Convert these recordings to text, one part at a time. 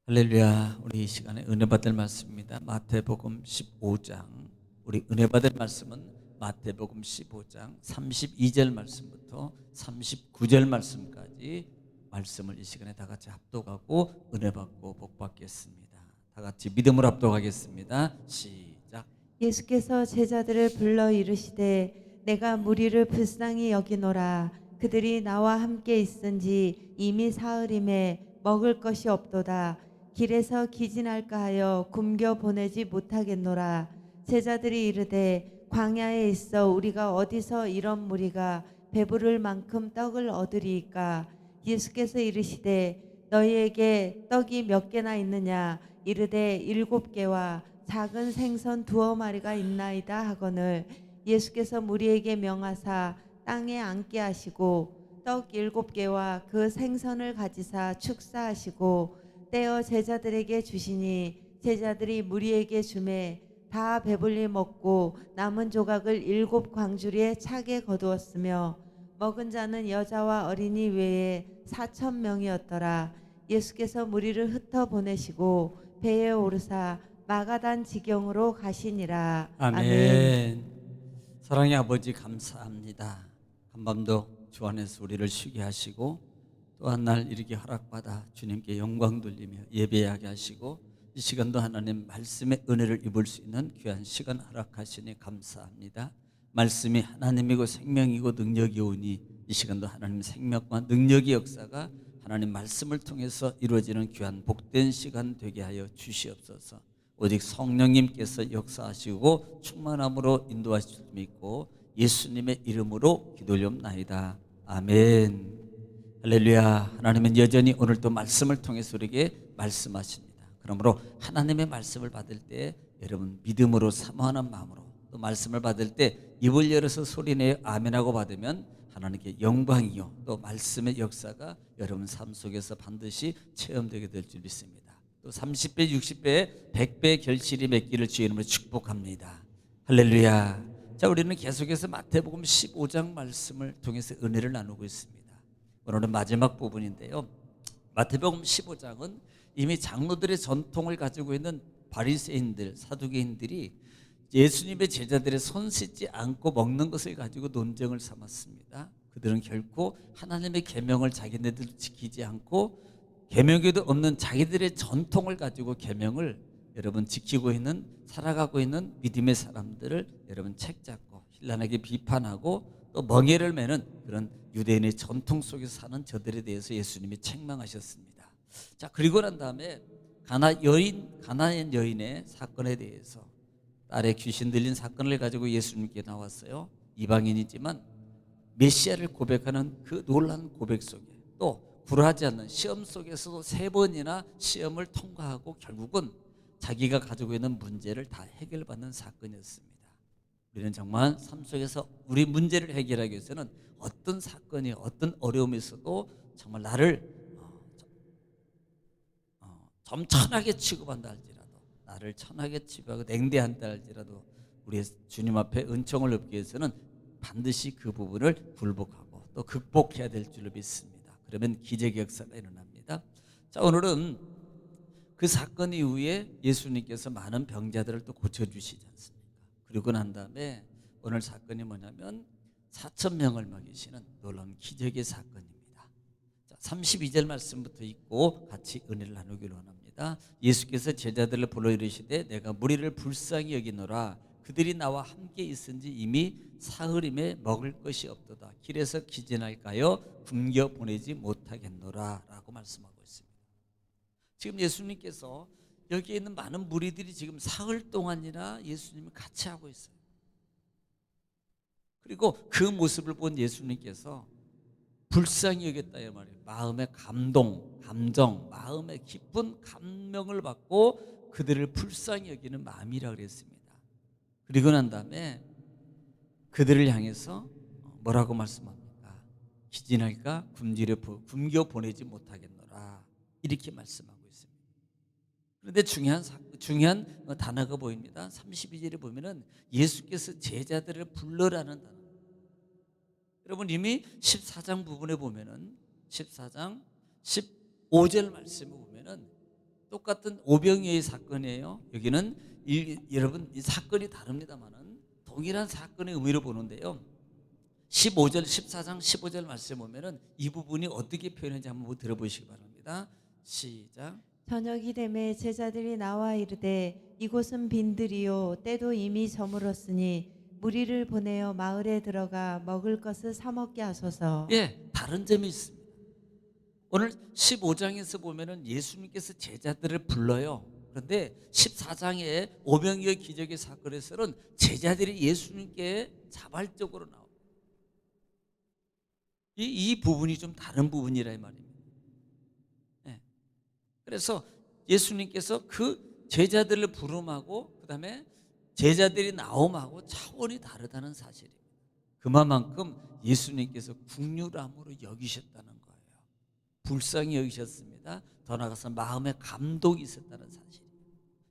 할렐루야. 우리 이 시간에 은혜 받을 말씀입니다. 마태복음 15장. 우리 은혜 받을 말씀은 마태복음 15장 32절 말씀부터 39절 말씀까지 말씀을 이 시간에 다 같이 합독하고 은혜 받고 복 받겠습니다. 다 같이 믿음으로 합독하겠습니다. 시작. 예수께서 제자들을 불러 이르시되 내가 무리를 불쌍히 여기노라. 그들이 나와 함께 있은지 이미 사흘임에 먹을 것이 없도다. 길에서 기진할까 하여 굶겨 보내지 못하겠노라. 제자들이 이르되 광야에 있어 우리가 어디서 이런 무리가 배부를 만큼 떡을 얻으리이까. 예수께서 이르시되 너희에게 떡이 몇 개나 있느냐. 이르되 7개와 작은 생선 2마리가 있나이다 하거늘. 예수께서 무리에게 명하사 땅에 앉게 하시고 떡 7개와 그 생선을 가지사 축사하시고 떼어 제자들에게 주시니 제자들이 무리에게 주매 다 배불리 먹고 남은 조각을 7광주리에 차게 거두었으며 먹은 자는 여자와 어린이 외에 4,000명이었더라. 예수께서 무리를 흩어 보내시고 배에 오르사 마가단 지경으로 가시니라. 아멘. 아멘. 사랑의 아버지 감사합니다. 한밤도 주 안에서 우리를 쉬게 하시고 또 한 날 이렇게 허락받아 주님께 영광 돌리며 예배하게 하시고 이 시간도 하나님 말씀의 은혜를 입을 수 있는 귀한 시간 허락하시니 감사합니다. 말씀이 하나님이고 생명이고 능력이 오니 이 시간도 하나님 생명과 능력의 역사가 하나님 말씀을 통해서 이루어지는 귀한 복된 시간 되게 하여 주시옵소서. 오직 성령님께서 역사하시고 충만함으로 인도하실 줄 믿고 예수님의 이름으로 기도 올리옵나이다. 아멘. 할렐루야. 하나님은 여전히 오늘도 말씀을 통해서 우리에게 말씀하십니다. 그러므로 하나님의 말씀을 받을 때 여러분 믿음으로 사모하는 마음으로 또 말씀을 받을 때 입을 열어서 소리내어 아멘하고 받으면 하나님께 영광이요 또 말씀의 역사가 여러분 삶 속에서 반드시 체험되게 될 줄 믿습니다. 또 30배, 60배, 100배 결실이 맺기를 주의 이름으로 축복합니다. 할렐루야. 자, 우리는 계속해서 마태복음 15장 말씀을 통해서 은혜를 나누고 있습니다. 오늘은 마지막 부분인데요. 마태복음 15장은 이미 장로들의 전통을 가지고 있는 바리새인들, 사두개인들이 예수님의 제자들의 손 씻지 않고 먹는 것을 가지고 논쟁을 삼았습니다. 그들은 결코 하나님의 계명을 자기네들 지키지 않고 계명에도 없는 자기들의 전통을 가지고 계명을 여러분 지키고 있는 살아가고 있는 믿음의 사람들을 여러분 책잡고 힐난하게 비판하고 또 멍에를 매는 그런 유대인의 전통 속에서 사는 저들에 대해서 예수님이 책망하셨습니다. 자, 그리고 난 다음에 가나안 여인의 사건에 대해서 딸의 귀신 들린 사건을 가지고 예수님께 나왔어요. 이방인이지만 메시아를 고백하는 그 놀라운 고백 속에 또 불하지 않는 시험 속에서도 3번이나 시험을 통과하고 결국은 자기가 가지고 있는 문제를 다 해결받는 사건이었습니다. 우리는 정말 삶 속에서 우리 문제를 해결하기 위해서는 어떤 사건이 어떤 어려움이 있어도 정말 나를 좀 천하게 취급한다 할지라도 나를 천하게 취급하고 냉대한다 할지라도 우리 주님 앞에 은총을 얻기 위해서는 반드시 그 부분을 굴복하고 또 극복해야 될 줄로 믿습니다. 그러면 기적의 역사가 일어납니다. 자, 오늘은 그 사건 이후에 예수님께서 많은 병자들을 또 고쳐주시지 않습니까? 그리고 난 다음에 오늘 사건이 뭐냐면 4,000명을 먹이시는 놀라운 기적의 사건입니다. 자, 32절 말씀부터 읽고 같이 은혜를 나누기로 합니다. 예수께서 제자들을 불러 이르시되 내가 무리를 불쌍히 여기노라. 그들이 나와 함께 있은지 이미 사흘임에 먹을 것이 없도다. 길에서 기진할까요? 굶겨 보내지 못하겠노라 라고 말씀하고 있습니다. 지금 예수님께서 여기에 있는 많은 무리들이 지금 사흘 동안이나 예수님을 같이 하고 있어요. 그리고 그 모습을 본 예수님께서 불쌍히 여겼다 이 말이에요. 마음의 감정, 마음의 깊은 감명을 받고 그들을 불쌍히 여기는 마음이라 그랬습니다. 그리고 난 다음에 그들을 향해서 뭐라고 말씀합니까? 기진할까 굶겨 보내지 못하겠노라 이렇게 말씀하고 있습니다. 그런데 중요한 단어가 보입니다. 32절에 보면은 예수께서 제자들을 불러라는 단어. 여러분 이미 14장 부분에 보면은 14장 15절 말씀에 보면은 똑같은 오병이어의 사건이에요. 여기는 여러분 이 사건이 다릅니다만은 동일한 사건의 의미로 보는데요. 15절 14장 15절 말씀에 보면은 이 부분이 어떻게 표현했는지 한번 들어보시기 바랍니다. 시작. 저녁이 되매 제자들이 나와 이르되 이곳은 빈들이요 때도 이미 저물었으니 무리를 보내어 마을에 들어가 먹을 것을 사 먹게 하소서. 예, 다른 점이 있습니다. 오늘 15장에서 보면은 예수님께서 제자들을 불러요. 그런데 14장에 오병이어 기적의 사건에서는 제자들이 예수님께 자발적으로 나옵니다. 이 부분이 좀 다른 부분이라 이 말입니다. 예. 그래서 예수님께서 그 제자들을 부름하고 그다음에 제자들이 나옴하고 차원이 다르다는 사실입니다. 그만큼 예수님께서 긍휼함으로 여기셨다는 거예요. 불쌍히 여기셨습니다. 더 나아가서 마음에 감동이 있었다는 사실.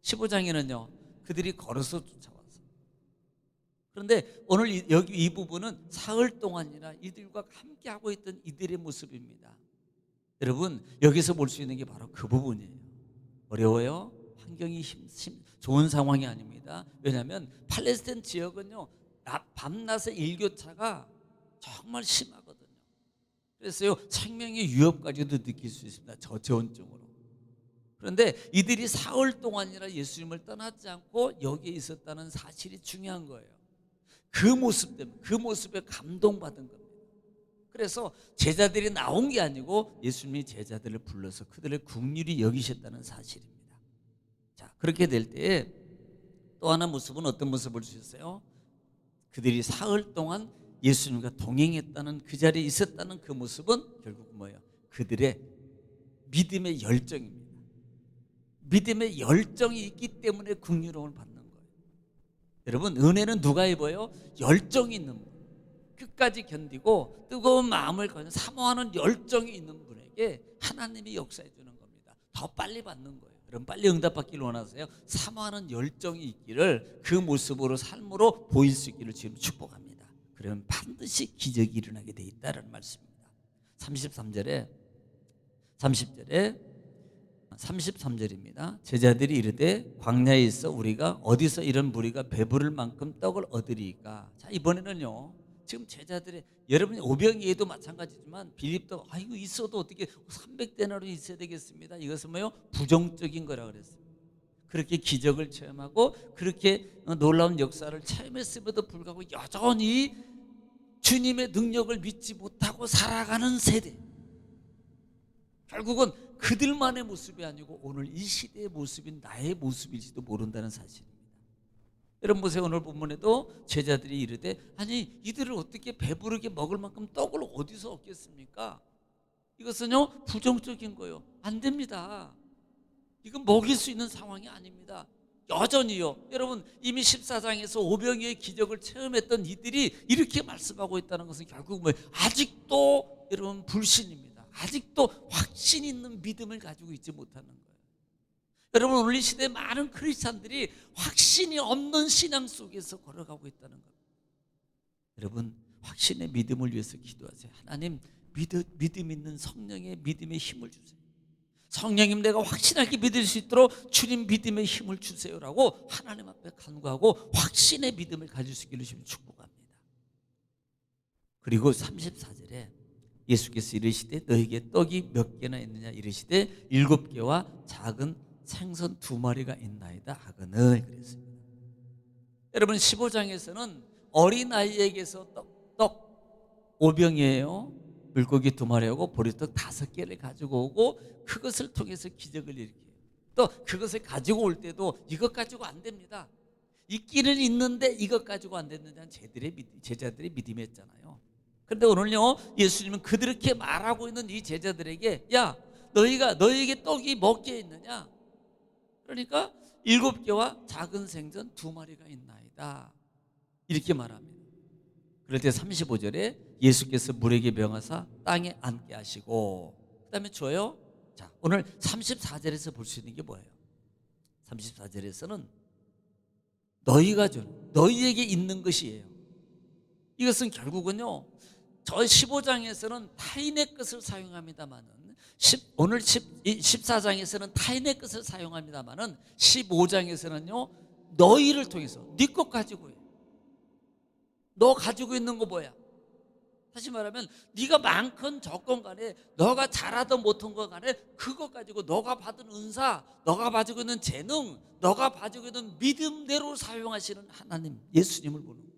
15장에는요 그들이 걸어서 쫓아와서. 그런데 오늘 여기 이 부분은 사흘 동안이나 이들과 함께하고 있던 이들의 모습입니다. 여러분 여기서 볼 수 있는 게 바로 그 부분이에요. 어려워요. 환경이 좋은 상황이 아닙니다. 왜냐하면 팔레스타인 지역은요 밤낮의 일교차가 정말 심하거든요. 그래서요 생명의 위협까지도 느낄 수 있습니다. 저체온증으로. 그런데 이들이 사흘 동안이나 예수님을 떠나지 않고 여기에 있었다는 사실이 중요한 거예요. 그 모습 때문에 그 모습에 감동받은 겁니다. 그래서 제자들이 나온 게 아니고 예수님이 제자들을 불러서 그들을 긍휼히 여기셨다는 사실입니다. 자, 그렇게 될 때 또 하나 모습은 어떤 모습을 볼 수 있어요? 그들이 사흘 동안 예수님과 동행했다는 그 자리에 있었다는 그 모습은 결국 뭐예요? 그들의 믿음의 열정입니다. 믿음의 열정이 있기 때문에 긍휼함을 받는 거예요. 여러분 은혜는 누가 입어요? 열정이 있는 분, 끝까지 견디고 뜨거운 마음을 가진 사모하는 열정이 있는 분에게 하나님이 역사해 주는 겁니다. 더 빨리 받는 거예요. 여러분 빨리 응답받기를 원하세요? 사모하는 열정이 있기를 그 모습으로 삶으로 보일 수 있기를 지금 축복합니다. 그러면 반드시 기적이 일어나게 돼 있다는 말씀입니다. 33절입니다. 제자들이 이르되 광야에 있어 우리가 어디서 이런 무리가 배부를 만큼 떡을 얻으리까? 자, 이번에는요 지금 제자들의 여러분이 오병이어도 마찬가지지만 빌립도 이거 있어도 어떻게 300데나로 있어야 되겠습니다. 이것은 뭐요? 부정적인 거라 그랬어요. 그렇게 기적을 체험하고 그렇게 놀라운 역사를 체험했음에도 불구하고 여전히 주님의 능력을 믿지 못하고 살아가는 세대. 결국은 그들만의 모습이 아니고 오늘 이 시대의 모습인 나의 모습일지도 모른다는 사실입니다. 여러분 보세요. 오늘 본문에도 제자들이 이르되 아니 이들을 어떻게 배부르게 먹을 만큼 떡을 어디서 얻겠습니까? 이것은요 부정적인 거예요. 안 됩니다. 이건 먹일 수 있는 상황이 아닙니다. 여전히요. 여러분 이미 14장에서 오병이어의 기적을 체험했던 이들이 이렇게 말씀하고 있다는 것은 결국 뭐예요? 아직도 여러분 불신입니다. 아직도 확신 있는 믿음을 가지고 있지 못하는 거예요. 여러분 오늘 이 시대에 많은 크리스찬들이 확신이 없는 신앙 속에서 걸어가고 있다는 겁니다. 여러분 확신의 믿음을 위해서 기도하세요. 하나님 믿음 있는 성령의 믿음의 힘을 주세요. 성령님 내가 확신하게 믿을 수 있도록 주님 믿음의 힘을 주세요라고 하나님 앞에 간구하고 확신의 믿음을 가질 수 있기를 주님 축복합니다. 그리고 34절에 예수께서 이르시되 너에게 떡이 몇 개나 있느냐 이르시되 7개와 작은 생선 2마리가 있나이다 하거늘 그랬습니다. 여러분 15장에서는 어린아이에게서 떡 5병이에요. 물고기 2마리하고 보리떡 5개를 가지고 오고 그것을 통해서 기적을 일으켜요. 또 그것을 가지고 올 때도 이것 가지고 안 됩니다. 있기는 있는데 이것 가지고 안 된다는 제자들의 믿음이었잖아요. 그런데 오늘요 예수님은 그렇게 말하고 있는 이 제자들에게 야 너에게 떡이 몇 개 있느냐? 그러니까 7개와 작은 생선 2마리가 있나이다 이렇게 말합니다. 그럴 때 35절에 예수께서 물에게 명하사 땅에 앉게 하시고 그 다음에 줘요. 자 오늘 34절에서 볼 수 있는 게 뭐예요? 34절에서는 너희가 주는 너희에게 있는 것이에요. 이것은 결국은요 저 15장에서는 타인의 것을 사용합니다만은 오늘 14장에서는 타인의 것을 사용합니다만은 15장에서는요 너희를 통해서 네 것 가지고 해. 너 가지고 있는 거 뭐야? 다시 말하면 네가 많건 적건 간에 너가 잘하든 못한 것 간에 그것 가지고 너가 받은 은사, 너가 가지고 있는 재능, 너가 가지고 있는 믿음대로 사용하시는 하나님 예수님을 보는 거예요.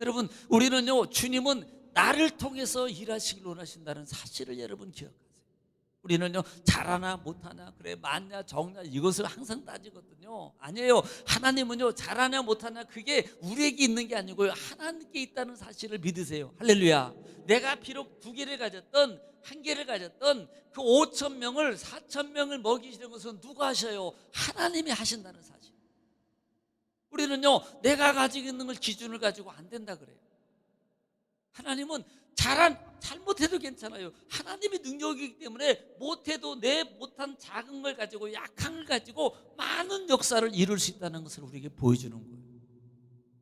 여러분 우리는요 주님은 나를 통해서 일하시길 원하신다는 사실을 여러분 기억하세요. 우리는요 잘하나 못하나 그래 많냐 적냐 이것을 항상 따지거든요. 아니에요. 하나님은요 잘하냐 못하냐 그게 우리에게 있는 게 아니고요 하나님께 있다는 사실을 믿으세요. 할렐루야. 내가 비록 2개를 가졌던 1개를 가졌던 그 5,000명을 4,000명을 먹이시는 것은 누가 하셔요? 하나님이 하신다는 사실. 우리는요 내가 가지고 있는 걸 기준을 가지고 안 된다 그래요. 하나님은 잘못해도 괜찮아요. 하나님의 능력이기 때문에 못해도 내 못한 작은 걸 가지고 약한 걸 가지고 많은 역사를 이룰 수 있다는 것을 우리에게 보여주는 거예요.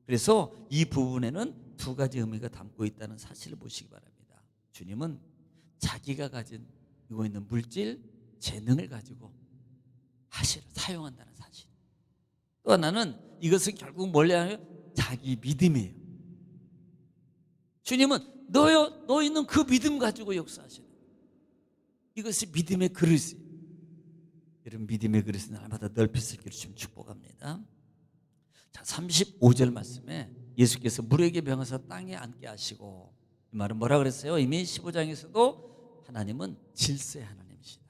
그래서 이 부분에는 2가지 의미가 담고 있다는 사실을 보시기 바랍니다. 주님은 자기가 가지고 있는 물질, 재능을 가지고 사용한다는 사실. 또 하나는 이것은 결국 뭐냐면 자기 믿음이에요. 주님은 너 있는 그 믿음 가지고 역사하시는 이것이 믿음의 그릇이에요. 여러분 믿음의 그릇은 날마다 넓히 쓰기를 주님 축복합니다. 자 35절 말씀에 예수께서 물에게 명하사 땅에 앉게 하시고 이 말은 뭐라 그랬어요? 이미 15장에서도 하나님은 질서의 하나님이시다.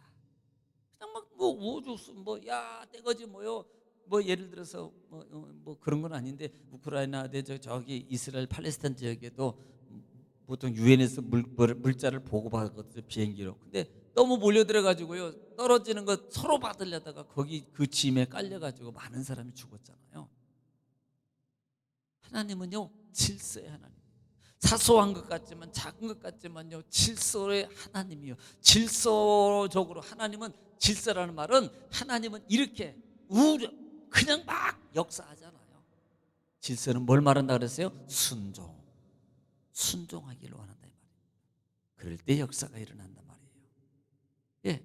그냥 막뭐 우주수 뭐야 떼거지 뭐요 뭐 예를 들어서 뭐 그런 건 아닌데 우크라이나 저기 이스라엘 팔레스타인 지역에도 보통 유엔에서 물자를 보고받거든요 비행기로. 근데 너무 몰려들어가지고요 떨어지는 거 서로 받으려다가 거기 그 짐에 깔려가지고 많은 사람이 죽었잖아요. 하나님은요 질서의 하나님. 사소한 것 같지만 작은 것 같지만요 질서의 하나님이요. 질서적으로 하나님은 질서라는 말은 하나님은 이렇게 그냥 막 역사하잖아요. 질서는 뭘 말한다 그랬어요? 순종하기를 원한다 이 말이에요. 그럴 때 역사가 일어난단 말이에요. 예,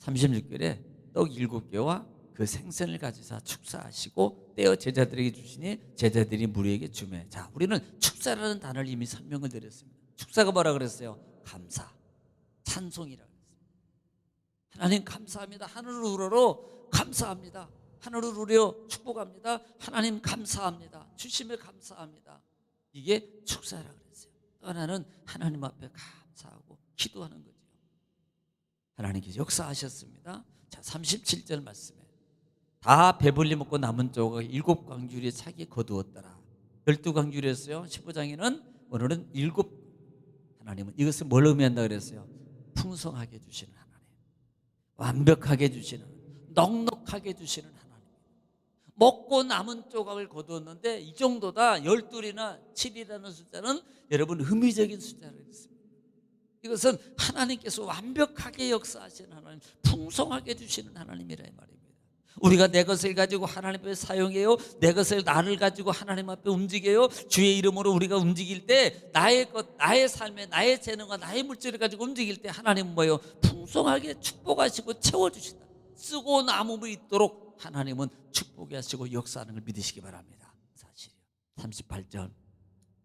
36절에 떡 7개와 그 생선을 가지사 축사하시고 떼어 제자들에게 주시니 제자들이 무리에게 주매. 자, 우리는 축사라는 단어를 이미 설명을 드렸습니다. 축사가 뭐라 그랬어요? 감사, 찬송이라 그랬어요. 하나님 감사합니다. 하늘을 우러러 감사합니다. 하늘을 우려 축복합니다. 하나님 감사합니다. 주심에 감사합니다. 이게 축사라 그랬어요. 또 하나는 하나님 앞에 감사하고 기도하는 거죠. 하나님께서 역사하셨습니다. 자 37절 말씀에 다 배불리 먹고 남은 조각 7광주리에 차게 거두었더라. 12광주리였어요. 15장에는 오늘은 7. 하나님은 이것을 뭘 의미한다 그랬어요? 풍성하게 주시는 하나님, 완벽하게 주시는, 넉넉하게 주시는 하나님. 먹고 남은 조각을 거두었는데 이 정도다. 12이나 7이라는 숫자는 여러분 의미적인 숫자를 했습니다. 이것은 하나님께서 완벽하게 역사하시는 하나님, 풍성하게 주시는 하나님이라 이 말입니다. 우리가 내 것을 가지고 하나님 앞에 사용해요. 내 것을 나를 가지고 하나님 앞에 움직여요. 주의 이름으로 우리가 움직일 때 나의 것, 나의 삶에 나의 재능과 나의 물질을 가지고 움직일 때 하나님은 뭐예요? 풍성하게 축복하시고 채워주신다. 쓰고 남음이 있도록 하나님은 축복해 하시고 역사하는 걸 믿으시기 바랍니다. 사실이요. 38절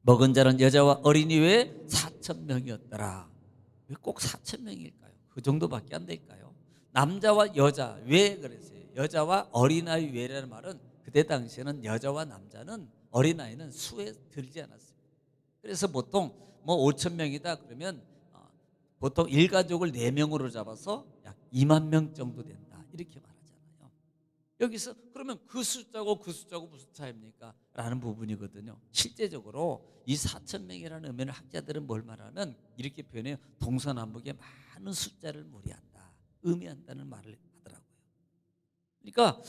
먹은 자는 여자와 어린이 외에 4,000명이었더라. 왜 꼭 4,000명일까요? 그 정도밖에 안 될까요? 남자와 여자 왜 그랬어요? 여자와 어린아이 외라는 말은 그때 당시에는 여자와 남자는 어린아이는 수에 들지 않았어요. 그래서 보통 뭐 5,000명이다 그러면 보통 일가족을 4명으로 잡아서 약 2만 명 정도 된다 이렇게 말합니다. 여기서 그러면 그 숫자고 그 숫자고 무슨 차이입니까? 라는 부분이거든요. 실제적으로 이 4,000명이라는 의미를 학자들은 뭘 말하면 이렇게 표현해요. 동서남북의 많은 숫자를 의미한다는 말을 하더라고요. 그러니까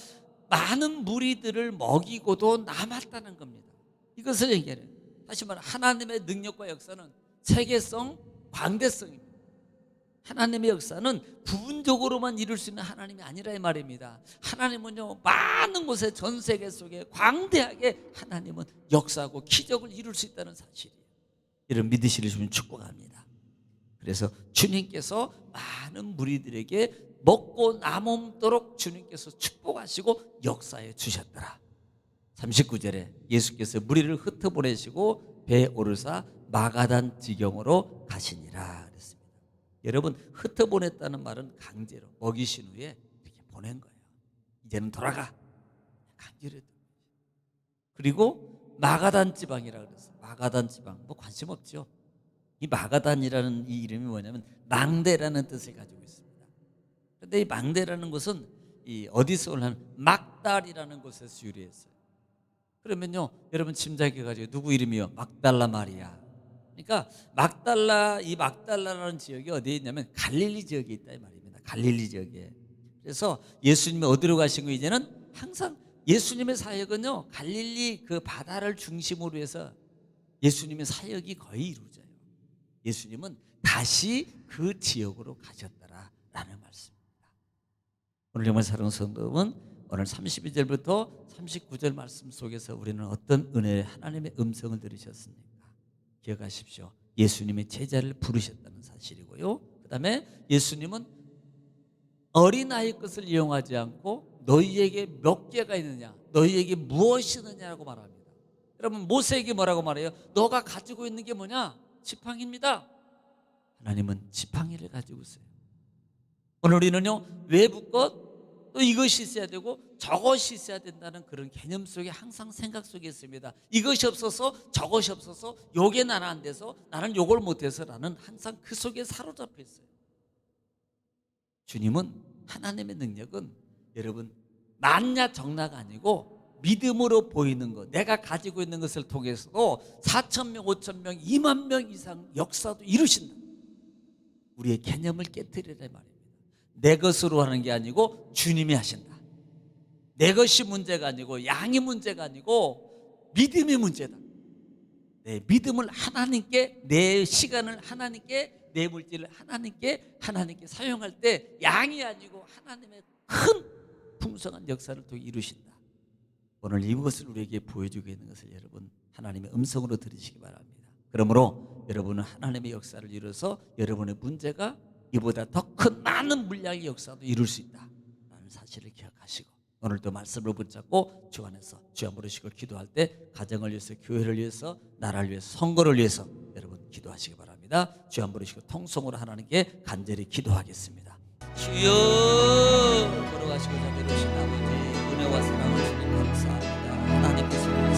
많은 무리들을 먹이고도 남았다는 겁니다. 이것을 얘기해요. 다시 말해 하나님의 능력과 역사는 세계성, 광대성입니다. 하나님의 역사는 부분적으로만 이룰 수 있는 하나님이 아니라 이 말입니다. 하나님은요 많은 곳에 전 세계 속에 광대하게 하나님은 역사하고 기적을 이룰 수 있다는 사실이에요. 이런 믿으시길 주님 축복합니다. 그래서 주님께서 많은 무리들에게 먹고 남음도록 주님께서 축복하시고 역사해 주셨더라. 39절에 예수께서 무리를 흩어보내시고 배에 오르사 마가단 지경으로 가시니라 그랬습니다. 여러분, 흩어보냈다는 말은 강제로 먹이신 후에 이렇게 보낸 거예요. 이제는 돌아가, 강제로. 그리고 마가단 지방이라 그랬어요. 마가단 지방, 뭐 관심 없죠. 이 마가단이라는 이 이름이 뭐냐면 망대라는 뜻을 가지고 있습니다. 그런데 이 망대라는 것은 이 어디서 올라는 막달이라는 곳에서 유래했어요. 그러면요, 여러분 짐작해가지고 누구 이름이요? 막달라 마리아. 그러니까 이 막달라라는 지역이 어디에 있냐면 갈릴리 지역에 있다 이 말입니다. 갈릴리 지역에. 그래서 예수님이 어디로 가신 거예요? 이제는 항상 예수님의 사역은요, 갈릴리 그 바다를 중심으로 해서 예수님의 사역이 거의 이루어져요. 예수님은 다시 그 지역으로 가셨더라라는 말씀입니다. 오늘 정말 사랑하는 성도 여러분, 오늘 32절부터 39절 말씀 속에서 우리는 어떤 은혜의 하나님의 음성을 들으셨습니까? 기억하십시오. 예수님의 제자를 부르셨다는 사실이고요. 그 다음에 예수님은 어린아이 것을 이용하지 않고 너희에게 몇 개가 있느냐, 너희에게 무엇이 있느냐라고 말합니다. 여러분, 모세에게 뭐라고 말해요? 너가 가지고 있는 게 뭐냐? 지팡이입니다. 하나님은 지팡이를 가지고 있어요. 오늘 우리는요, 외부 것, 또 이것이 있어야 되고 저것이 있어야 된다는 그런 개념 속에 항상 생각 속에 있습니다. 이것이 없어서 저것이 없어서 요게 나는 안 돼서 나는 요걸 못해서 나는 항상 그 속에 사로잡혀 있어요. 주님은, 하나님의 능력은 여러분 많냐 적나가 아니고 믿음으로 보이는 것, 내가 가지고 있는 것을 통해서도 4,000명, 5,000명, 2만 명 이상 역사도 이루신다. 우리의 개념을 깨트리라 말입니다. 내 것으로 하는 게 아니고 주님이 하신다. 내 것이 문제가 아니고 양이 문제가 아니고 믿음이 문제다. 내 믿음을 하나님께, 내 시간을 하나님께, 내 물질을 하나님께 사용할 때 양이 아니고 하나님의 큰 풍성한 역사를 통해 이루신다. 오늘 이것을 우리에게 보여주고 있는 것을 여러분 하나님의 음성으로 들으시기 바랍니다. 그러므로 여러분은 하나님의 역사를 이루어서 여러분의 문제가 이보다 더 큰 많은 물량의 역사도 이룰 수 있다라는 사실을 기억하시고, 오늘도 말씀을 붙잡고 주 안에서 주 안 부르시고 기도할 때 가정을 위해서, 교회를 위해서, 나라를 위해서, 선거를 위해서 여러분 기도하시기 바랍니다. 주 안 부르시고 통성으로 하나님께 간절히 기도하겠습니다. 주여, 걸어가시고 자비로우신 아버지, 은혜와 사랑을 주님 감사합니다. 하나님께서